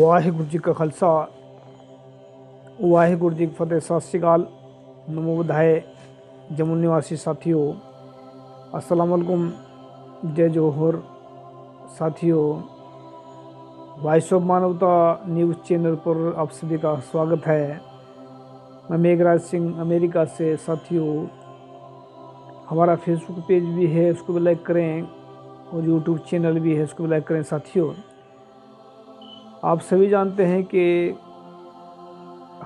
ਵਾਹਿਗੁਰੂ ਜੀ ਕਾ ਖਾਲਸਾ ਵਾਹਿਗੁਰੂ ਜੀ ਕੀ ਫਤਿਹ। ਸਤਿ ਸ਼੍ਰੀ ਅਕਾਲ, नमो बधाए जम्मू निवासी साथियों, अस्सलाम वालेकुम, जय जोहर साथियों। वॉइस ऑफ मानवता न्यूज़ चैनल पर आप सभी का स्वागत है। मैं मेघराज सिंह अमेरिका से। साथियों, हमारा फेसबुक पेज भी है, उसको भी लाइक करें, और यूट्यूब चैनल भी है, उसको भी लाइक करें। साथियों, आप सभी जानते हैं कि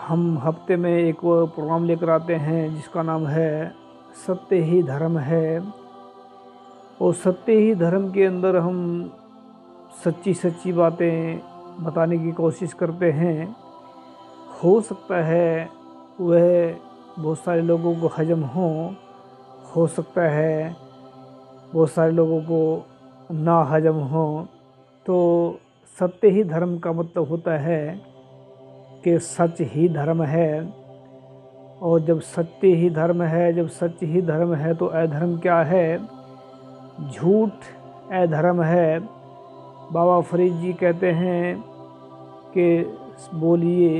हम हफ्ते में एक प्रोग्राम लेकर आते हैं जिसका नाम है सत्य ही धर्म है। और सत्य ही धर्म के अंदर हम सच्ची सच्ची बातें बताने की कोशिश करते हैं। हो सकता है वह बहुत सारे लोगों को हजम हो सकता है बहुत सारे लोगों को ना हजम हो। तो सत्य ही धर्म का मतलब होता है कि सच ही धर्म है। और जब सत्य ही धर्म है, जब सच ही धर्म है, तो अधर्म क्या है? झूठ अधर्म है। बाबा फरीद जी कहते हैं कि बोलिए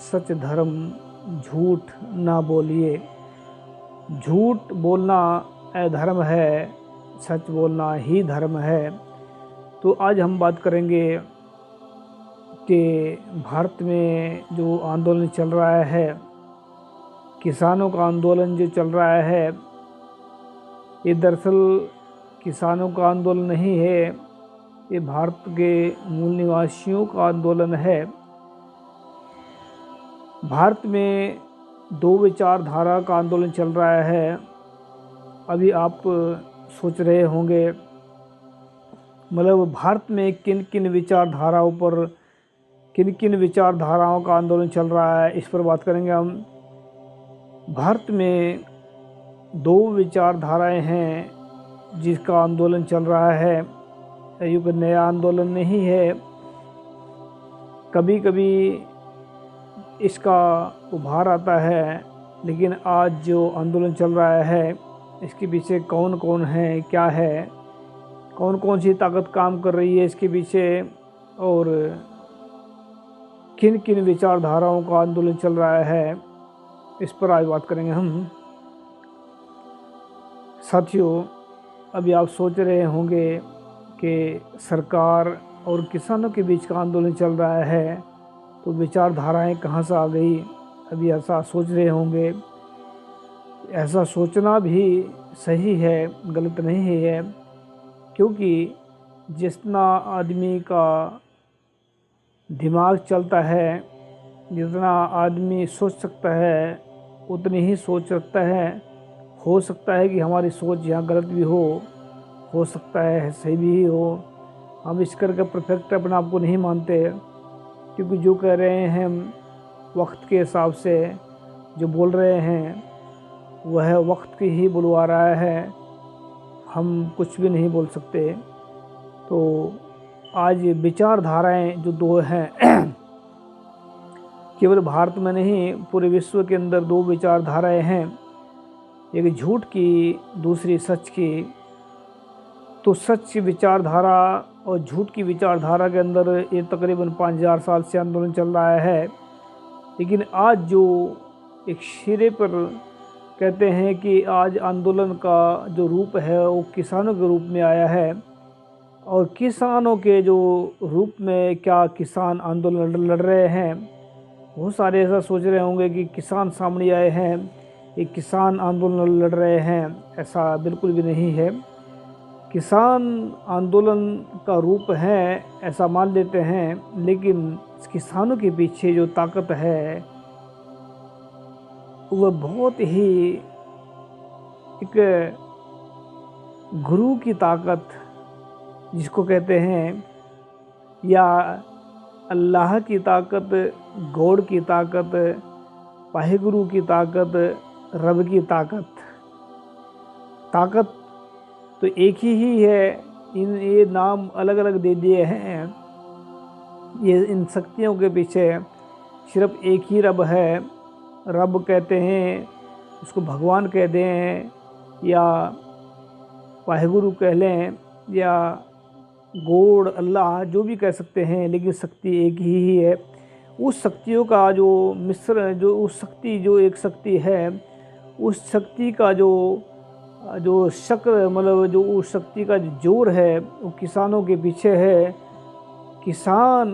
सच धर्म, झूठ ना बोलिए। झूठ बोलना अधर्म है, सच बोलना ही धर्म है। तो आज हम बात करेंगे कि भारत में जो आंदोलन चल रहा है, किसानों का आंदोलन जो चल रहा है, ये दरअसल किसानों का आंदोलन नहीं है, ये भारत के मूल निवासियों का आंदोलन है। भारत में दो विचारधारा का आंदोलन चल रहा है। अभी आप सोच रहे होंगे, मतलब भारत में किन किन विचारधाराओं पर, किन किन विचारधाराओं का आंदोलन चल रहा है, इस पर बात करेंगे हम। भारत में दो विचारधाराएं हैं जिसका आंदोलन चल रहा है। ये कोई नया आंदोलन नहीं है। कभी कभी इसका उभार आता है, लेकिन आज जो आंदोलन चल रहा है इसके पीछे कौन कौन है, क्या है, कौन कौन सी ताकत काम कर रही है इसके पीछे, और किन किन विचारधाराओं का आंदोलन चल रहा है, इस पर आज बात करेंगे हम। साथियों, अभी आप सोच रहे होंगे कि सरकार और किसानों के बीच का आंदोलन चल रहा है, तो विचारधाराएं कहाँ से आ गई? अभी ऐसा सोच रहे होंगे। ऐसा सोचना भी सही है, गलत नहीं है, क्योंकि जितना आदमी का दिमाग चलता है, जितना आदमी सोच सकता है, उतनी ही सोच रखता है। हो सकता है कि हमारी सोच यहाँ गलत भी हो सकता है सही भी हो। हम इस करके परफेक्ट अपने आप को नहीं मानते, क्योंकि जो कह रहे हैं हम वक्त के हिसाब से जो बोल रहे हैं वह वक्त की ही बुलवा रहा है, हम कुछ भी नहीं बोल सकते। तो आज विचारधाराएं जो दो हैं केवल भारत में नहीं, पूरे विश्व के अंदर दो विचारधाराएं हैं, एक झूठ की, दूसरी सच की। तो सच की विचारधारा और झूठ की विचारधारा के अंदर ये तकरीबन 5000 साल से आंदोलन चल रहा है। लेकिन आज जो एक सिरे पर कहते हैं कि आज आंदोलन का जो रूप है वो किसानों के रूप में आया है। और किसानों के जो रूप में क्या किसान आंदोलन लड़ रहे हैं? बहुत सारे ऐसा सोच रहे होंगे कि किसान सामने आए हैं, ये किसान आंदोलन लड़ रहे हैं। ऐसा बिल्कुल भी नहीं है। किसान आंदोलन का रूप है ऐसा मान लेते हैं, लेकिन किसानों के पीछे जो ताकत है वह बहुत ही एक गुरु की ताकत जिसको कहते हैं, या अल्लाह की ताकत, गॉड की ताकत, वाहिगुरु की ताकत, रब की ताकत तो एक ही है। ये नाम अलग अलग दे दिए हैं। ये इन शक्तियों के पीछे सिर्फ एक ही रब है। रब कहते हैं, उसको भगवान कह दें, या वाहिगुरु कह लें, या गॉड, अल्लाह, जो भी कह सकते हैं, लेकिन शक्ति एक ही है। उस शक्तियों का जो मिश्रण, जो उस शक्ति, जो एक शक्ति है, उस शक्ति का जो जो शक्ल, मतलब जो उस शक्ति का जो जोर है, वो किसानों के पीछे है। किसान,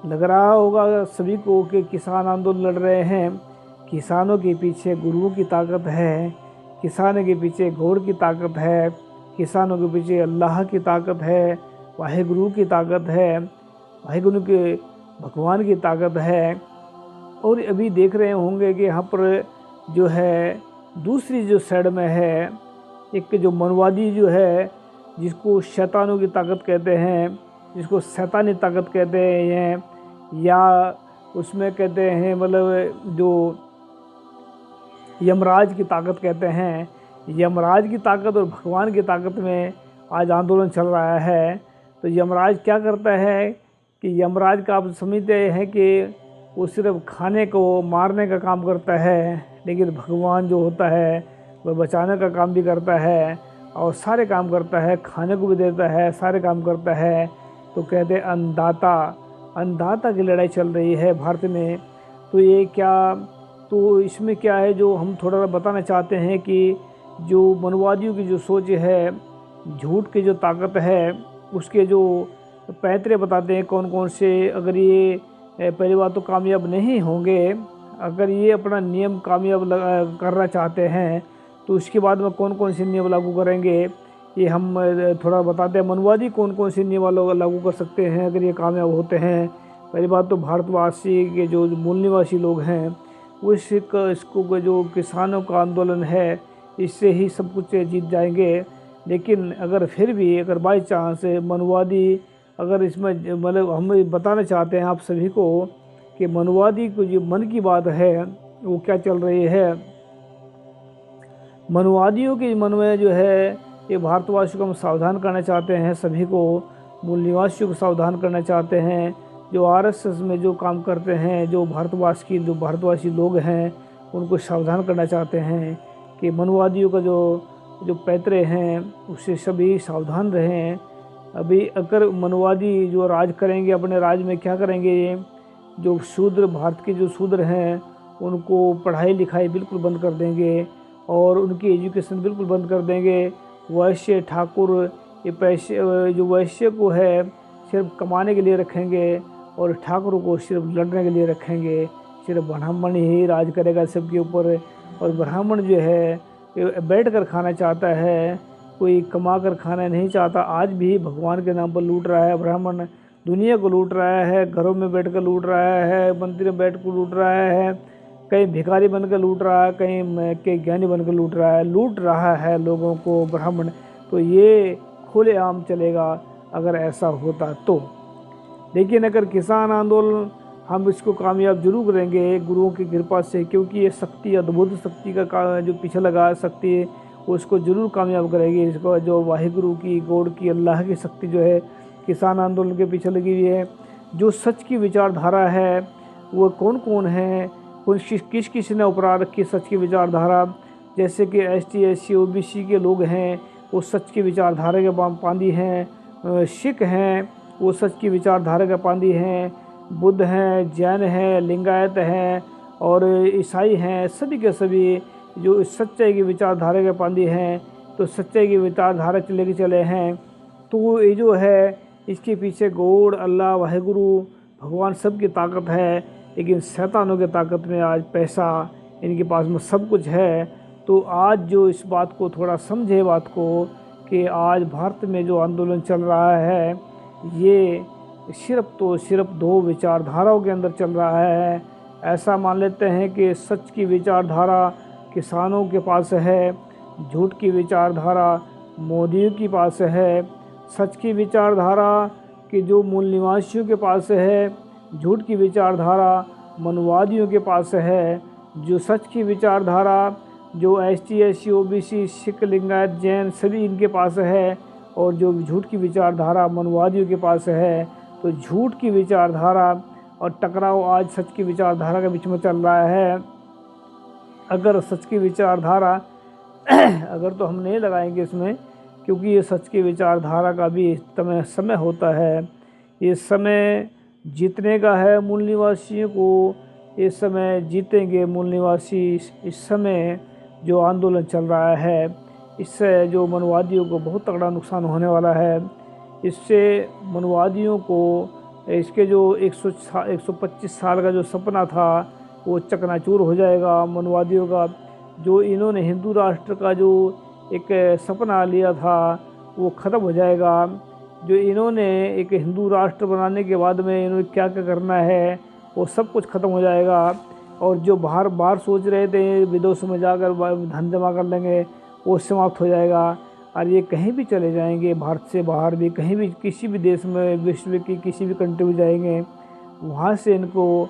लग रहा होगा सभी को कि किसान आंदोलन लड़ रहे हैं। किसानों के पीछे गुरुओं की ताकत है, किसानों के पीछे गॉड की ताकत है, किसानों के पीछे अल्लाह की ताकत है, वाहेगुरु की ताकत है, वाहेगुरु के भगवान की ताकत है। और अभी देख रहे होंगे कि यहाँ पर जो है दूसरी जो साइड में है एक जो मनवादी जो है, जिसको शैतानों की ताकत कहते हैं, जिसको शैतानी ताकत कहते हैं, या उसमें कहते हैं मतलब जो यमराज की ताकत कहते हैं। यमराज की ताकत और भगवान की ताकत में आज आंदोलन चल रहा है। तो यमराज क्या करता है कि यमराज का आप समझते हैं कि वो सिर्फ खाने को मारने का काम करता है, लेकिन भगवान जो होता है वह बचाने का काम भी करता है और सारे काम करता है, खाने को भी देता है, सारे काम करता है। तो कहते हैं अन्नदाता की लड़ाई चल रही है भारत में। तो ये क्या, तो इसमें क्या है जो हम थोड़ा बताना चाहते हैं कि जो मनवादियों की जो सोच है, झूठ की जो ताकत है, उसके जो पैतरे बताते हैं कौन कौन से। अगर ये पहली बात तो कामयाब नहीं होंगे, अगर ये अपना नियम कामयाब करना चाहते हैं तो उसके बाद में कौन कौन से नियम लागू करेंगे, ये हम थोड़ा बताते हैं। मनवादी कौन कौन से नियम लागू कर सकते हैं अगर ये कामयाब होते हैं। पहली बात तो भारतवासी के जो मूल निवासी लोग हैं वो इसको जो किसानों का आंदोलन है, इससे ही सब कुछ जीत जाएंगे। लेकिन अगर फिर भी अगर बाई चांस मनवादी, अगर इसमें मतलब हम बताना चाहते हैं आप सभी को कि मनवादी को जो मन की बात है वो क्या चल रही है। मनवादियों के मन में जो है ये भारतवासियों को हम सावधान करना चाहते हैं, सभी को मूल निवासियों को सावधान करना चाहते हैं। जो आरएसएस में जो काम करते हैं, जो भारतवासी लोग हैं, उनको सावधान करना चाहते हैं कि मनवादियों का जो पैतरे हैं उससे सभी सावधान रहें। अभी अगर मनवादी जो राज करेंगे, अपने राज में क्या करेंगे, ये जो शूद्र, भारत के जो शूद्र हैं उनको पढ़ाई लिखाई बिल्कुल बंद कर देंगे और उनकी एजुकेशन बिल्कुल बंद कर देंगे। वैश्य ठाकुर, ये पैसे जो वैश्य को है सिर्फ कमाने के लिए रखेंगे और ठाकुर को सिर्फ लड़ने के लिए रखेंगे। सिर्फ ब्राह्मण ही राज करेगा सबके ऊपर। और ब्राह्मण जो है बैठ कर खाना चाहता है, कोई कमा कर खाना नहीं चाहता। आज भी भगवान के नाम पर लूट रहा है ब्राह्मण, दुनिया को लूट रहा है, घरों में बैठ कर लूट रहा है, मंदिर में बैठ कर लूट रहा है, कहीं भिखारी बनकर लूट रहा है, कहीं ज्ञानी बनकर लूट रहा है लोगों को ब्राह्मण। तो ये खुलेआम चलेगा अगर ऐसा होता तो। लेकिन अगर किसान आंदोलन, हम इसको कामयाब जरूर करेंगे गुरुओं की कृपा से, क्योंकि ये शक्ति, अद्भुत शक्ति का जो पीछे लगा शक्ति है उसको जरूर कामयाब करेगी। इसको जो वाहिगुरु की, गॉड की, अल्लाह की शक्ति जो है किसान आंदोलन के पीछे लगी हुई है। जो सच की विचारधारा है वो कौन कौन है, किस किस ने उपरा रखी सच की विचारधारा। जैसे कि ST SC OBC के लोग हैं वो सच की विचारधारा के पांदी हैं, सिख हैं वो सच की विचारधारा के पांदी हैं, बुद्ध हैं, जैन हैं, लिंगायत हैं और ईसाई हैं, सभी के सभी जो सच्चाई की विचारधारा के पांदी हैं। तो सच्चाई की विचारधारा लेके चले हैं। तो ये जो है इसके पीछे गॉड, अल्लाह, वाहेगुरु, भगवान सब की ताकत है। लेकिन शैतानों की ताकत में आज पैसा, इनके पास में सब कुछ है। तो आज जो इस बात को थोड़ा समझे बात को कि आज भारत में जो आंदोलन चल रहा है ये सिर्फ दो विचारधाराओं के अंदर चल रहा है। ऐसा मान लेते हैं कि सच की विचारधारा किसानों के पास है, झूठ की विचारधारा मोदियों के पास है, सच की विचारधारा कि जो मूल निवासियों के पास है, झूठ की विचारधारा मनवादियों के पास है। जो सच की विचारधारा जो ST SC OBC, Sikh, Lingayat, Jain सभी इनके पास है, और जो झूठ की विचारधारा मनवादियों के पास है। तो झूठ की विचारधारा और टकराव आज सच की विचारधारा के बीच में चल रहा है। अगर सच की विचारधारा अगर तो हम नहीं लगाएंगे इसमें क्योंकि ये सच की विचारधारा का भी समय होता है। ये समय जीतने का है मूल निवासियों को, ये समय जीतेंगे मूल निवासी। इस समय जो आंदोलन चल रहा है, इससे जो मनवादियों को बहुत तगड़ा नुकसान होने वाला है। इससे मनवादियों को इसके जो 125 साल का जो सपना था वो चकनाचूर हो जाएगा। मनवादियों का जो इन्होंने हिंदू राष्ट्र का जो एक सपना लिया था वो ख़त्म हो जाएगा। जो इन्होंने एक हिंदू राष्ट्र बनाने के बाद में इन्होंने क्या क्या करना है वो सब कुछ ख़त्म हो जाएगा। और जो बाहर सोच रहे थे विदेशों में जाकर धन जमा कर लेंगे, वो समाप्त हो जाएगा। और ये कहीं भी चले जाएंगे, भारत से बाहर भी कहीं भी किसी भी देश में, विश्व की किसी भी कंट्री में जाएंगे, वहाँ से इनको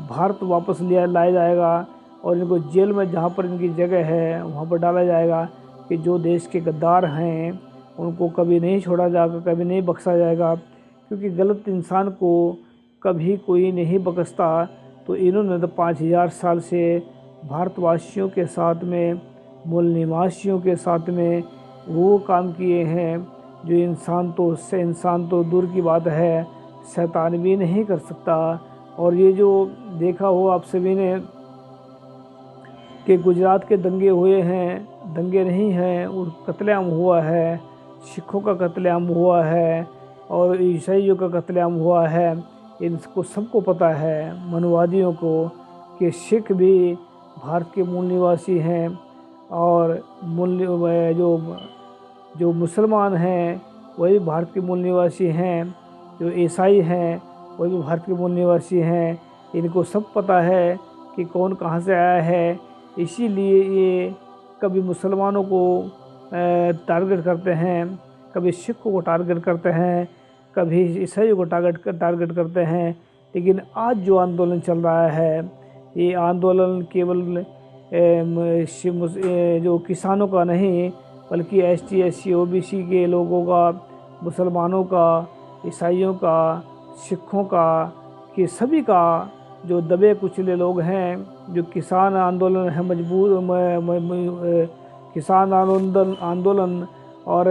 भारत वापस लाया जाएगा और इनको जेल में जहाँ पर इनकी जगह है वहाँ पर डाला जाएगा कि जो देश के गद्दार हैं उनको कभी नहीं छोड़ा जाएगा, कभी नहीं बख्शा जाएगा। क्योंकि गलत इंसान को कभी कोई नहीं बख्शता। तो इन्होंने तो 5000 साल से भारतवासियों के साथ में, मूल निवासियों के साथ में वो काम किए हैं जो इंसान तो दूर की बात है, शैतान भी नहीं कर सकता। और ये जो देखा हो आप सभी ने कि गुजरात के दंगे हुए हैं, दंगे नहीं हैं, और कत्लेआम हुआ है, सिखों का कत्लेआम हुआ है और ईसाइयों का कत्लेआम हुआ है। इनको सबको पता है मनवादियों को कि सिख भी भारत के मूल निवासी हैं और जो मुसलमान हैं वही भारत के मूल निवासी हैं, जो ईसाई हैं वही भी भारत के मूल निवासी हैं। इनको सब पता है कि कौन कहाँ से आया है। इसीलिए ये कभी मुसलमानों को टारगेट करते हैं, कभी सिखों को टारगेट करते हैं, कभी ईसाइयों को टारगेट करते हैं। लेकिन आज जो आंदोलन चल रहा है, ये आंदोलन केवल जो किसानों का नहीं बल्कि ST SC OBC के लोगों का, मुसलमानों का, ईसाइयों का, सिखों का, कि सभी का जो दबे कुचले लोग हैं, जो किसान आंदोलन है किसान आंदोलन और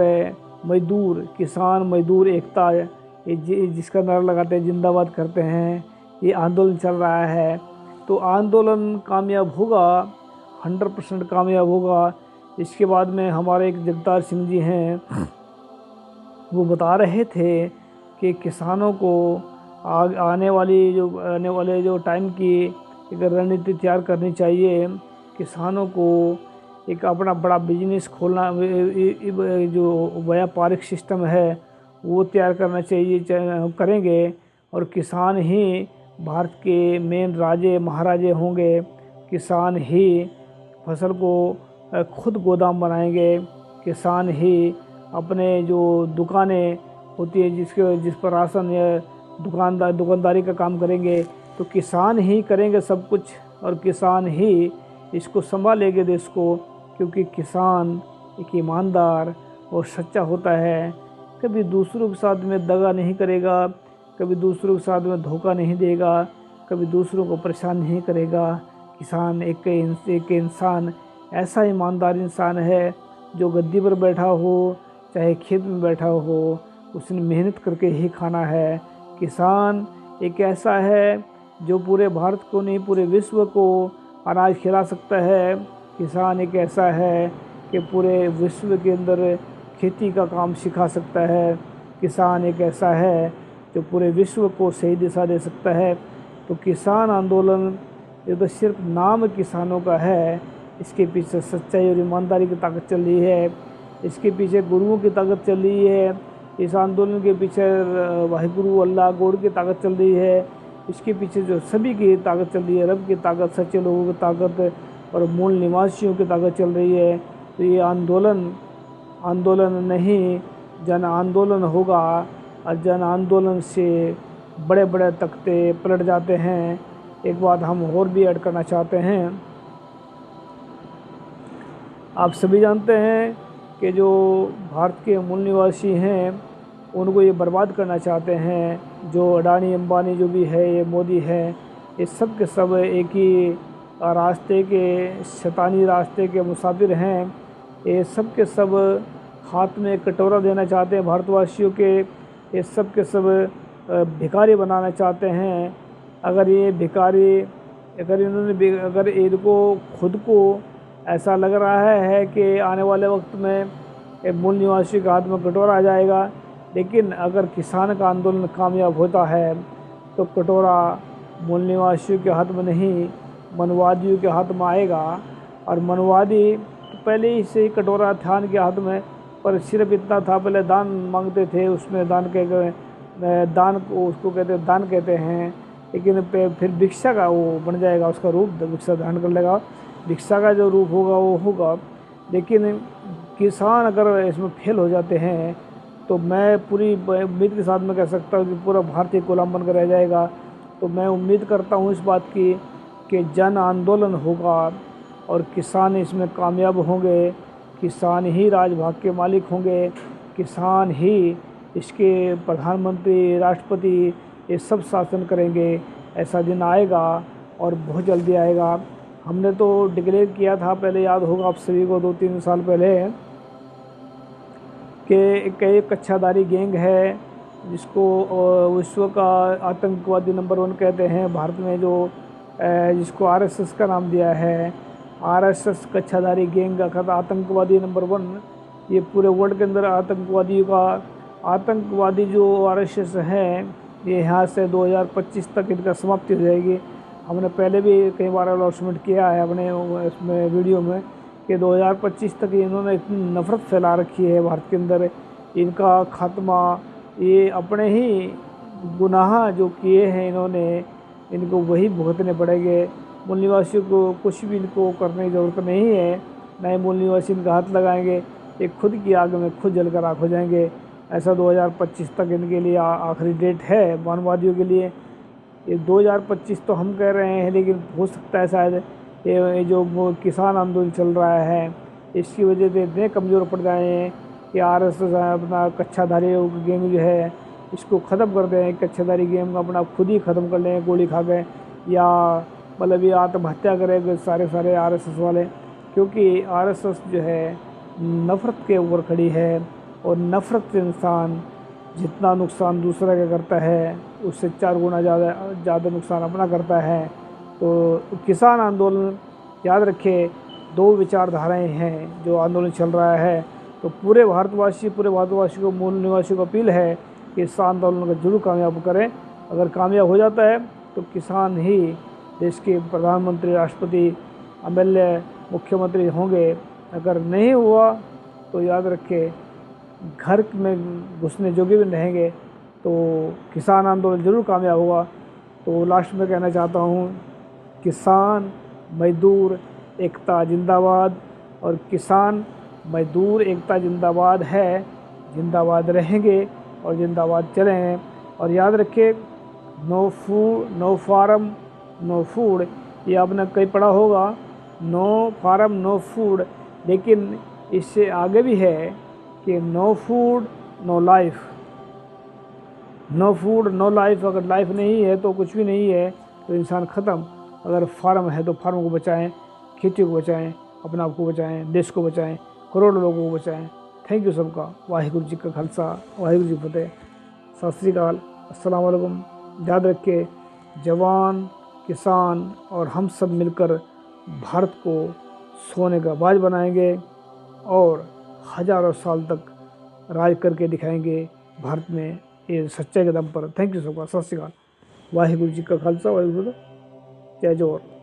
किसान मजदूर एकता, जिसका नारा लगाते हैं, जिंदाबाद करते हैं, ये आंदोलन चल रहा है। तो आंदोलन कामयाब होगा, 100% कामयाब होगा। इसके बाद में हमारे एक जगतार सिंह जी हैं, वो बता रहे थे कि किसानों को आने वाले जो टाइम की एक रणनीति तैयार करनी चाहिए। किसानों को एक अपना बड़ा बिजनेस खोलना, जो व्यापारिक सिस्टम है वो तैयार करना चाहिए, करेंगे। और किसान ही भारत के मेन राजे महाराजे होंगे। किसान ही फसल को खुद गोदाम बनाएंगे। किसान ही अपने जो दुकानें होती है जिस पर राशन या दुकानदारी का काम करेंगे, तो किसान ही करेंगे सब कुछ और किसान ही इसको संभालेंगे देश को। क्योंकि किसान एक ईमानदार और सच्चा होता है, कभी दूसरों के साथ में दगा नहीं करेगा, कभी दूसरों के साथ में धोखा नहीं देगा, कभी दूसरों को परेशान नहीं करेगा। किसान एक इंसान ऐसा ईमानदार इंसान है जो गद्दी पर बैठा हो चाहे खेत में बैठा हो, उसने मेहनत करके ही खाना है। किसान एक ऐसा है जो पूरे भारत को नहीं पूरे विश्व को अनाज खिला सकता है। किसान एक ऐसा है कि पूरे विश्व के अंदर खेती का काम सिखा सकता है। किसान एक ऐसा है जो पूरे विश्व को सही दिशा दे सकता है। तो किसान आंदोलन ये तो सिर्फ नाम किसानों का है, इसके पीछे सच्चाई और ईमानदारी की ताकत चल रही है, इसके पीछे गुरुओं की ताकत चल रही है, इस आंदोलन के पीछे वाहिगुरु अल्लाह गॉड की ताकत चल रही है, इसके पीछे जो सभी की ताकत चल रही है, रब की ताकत, सच्चे लोगों की ताकत और मूल निवासियों की ताकत चल रही है। तो ये आंदोलन नहीं जन आंदोलन होगा और जन आंदोलन से बड़े बड़े तख्ते पलट जाते हैं। एक बात हम और भी ऐड करना चाहते हैं, आप सभी जानते हैं कि जो भारत के मूल निवासी हैं उनको ये बर्बाद करना चाहते हैं। जो अडानी अंबानी जो भी है, ये मोदी है, ये सब के सब एक ही रास्ते के, शैतानी रास्ते के मुसाफिर हैं। ये सब के सब हाथ में कटोरा देना चाहते हैं भारतवासियों के, ये सब के सब भिखारी बनाना चाहते हैं। अगर ये भिखारी, अगर इनको खुद को ऐसा लग रहा है कि आने वाले वक्त में मूल निवासी के हाथ में कटोरा आ जाएगा, लेकिन अगर किसान का आंदोलन कामयाब होता है तो कटोरा मूल निवासियों के हाथ में नहीं, मनवादियों के हाथ में आएगा। और मनवादी तो पहले ही से ही कटोरा था उनके हाथ में, पर सिर्फ इतना था, पहले दान मांगते थे, उसमें दान को उसको कहते दान कहते हैं, लेकिन फिर भिक्षा का वो बन जाएगा, उसका रूप भिक्षा धारण कर लेगा, भिक्षा का जो रूप होगा वो होगा। लेकिन किसान अगर इसमें फेल हो जाते हैं तो मैं पूरी उम्मीद के साथ में कह सकता हूँ कि पूरा भारतीय गुलाम बनकर रह जाएगा। तो मैं उम्मीद करता हूँ इस बात की कि जन आंदोलन होगा और किसान इसमें कामयाब होंगे, किसान ही राजभाग के मालिक होंगे, किसान ही इसके प्रधानमंत्री, राष्ट्रपति ये सब शासन करेंगे। ऐसा दिन आएगा और बहुत जल्दी आएगा। हमने तो डिक्लेयर किया था पहले, याद होगा आप सभी को, 2-3 साल पहले, कि एक कच्छाधारी गैंग है जिसको विश्व का आतंकवादी नंबर 1 कहते हैं भारत में, जो जिसको आरएसएस का नाम दिया है। आरएसएस कच्छाधारी गैंग का आतंकवादी नंबर 1, ये पूरे वर्ल्ड के अंदर आतंकवादी जो आरएसएस है, ये यहाँ से 2025 तक इनका समाप्ति हो जाएगी। हमने पहले भी कई बार अनाउंसमेंट किया है अपने इसमें वीडियो में कि 2025 तक इन्होंने इतनी नफ़रत फैला रखी है भारत के अंदर, इनका खात्मा, ये अपने ही गुनाह जो किए हैं इन्होंने, इनको वही भुगतने पड़ेंगे। मूल निवासियों को कुछ भी इनको करने की ज़रूरत नहीं है, नए मूल निवासी इनका हाथ लगाएंगे, ये खुद की आग में खुद जलकर राख हो जाएंगे। ऐसा 2025 तक इनके लिए आखिरी डेट है मानवादियों के लिए। ये 2025 तो हम कह रहे हैं, लेकिन हो सकता है शायद ये जो किसान आंदोलन चल रहा है इसकी वजह से इतने कमज़ोर पड़ जाए हैं कि आरएसएस अपना कच्छाधारी गैंग जो है इसको ख़त्म कर दें। कच्छाधारी गैंग अपना खुद ही ख़त्म कर लें गोली खा गए, या मतलब ये आत्महत्या करेंगे सारे आरएसएस वाले, क्योंकि आरएसएस जो है नफ़रत के ऊपर खड़ी है, और नफ़रत से इंसान जितना नुकसान दूसरा का करता है उससे 4 गुना ज़्यादा नुकसान अपना करता है। तो किसान आंदोलन, याद रखें, 2 विचारधाराएं हैं जो आंदोलन चल रहा है। तो पूरे भारतवासी को, मूल निवासियों को अपील है कि इस आंदोलन को जरूर कामयाब करें। अगर कामयाब हो जाता है तो किसान ही देश के प्रधानमंत्री, राष्ट्रपति, एमएलए, मुख्यमंत्री होंगे। अगर नहीं हुआ तो याद रखें घर में घुसने जोगे भी रहेंगे। तो किसान आंदोलन ज़रूर कामयाब होगा। तो लास्ट में कहना चाहता हूँ, किसान मजदूर एकता जिंदाबाद, और किसान मजदूर एकता जिंदाबाद है, जिंदाबाद रहेंगे और जिंदाबाद चलें। और याद रखें, no food no farm no food, ये आपने कहीं पढ़ा होगा, नो फार्म नो फूड, लेकिन इससे आगे भी है कि no food no life, no food no life. अगर लाइफ नहीं है तो कुछ भी नहीं है, तो इंसान ख़त्म। अगर फार्म है तो फार्म को बचाएं, खेती को बचाएं, अपने आप को बचाएं, देश को बचाएं, करोड़ों लोगों को बचाएं। थैंक यू सबका। वाहिगुरु जी का खालसा, वाहिगुरु जी की फतेह। सत श्री अकाल, अस्सलाम वालेकुम। याद रखें, जवान, किसान और हम सब मिलकर भारत को सोने का बाज बनाएंगे और हज़ारों साल तक राज करके दिखाएंगे भारत में, ये सच्चाई के दम पर। थैंक यू सबका। सत श्री अकाल। वाहिगुरु जी का खालसा, वाहिगुरु जी की फतेह। जय जोहर।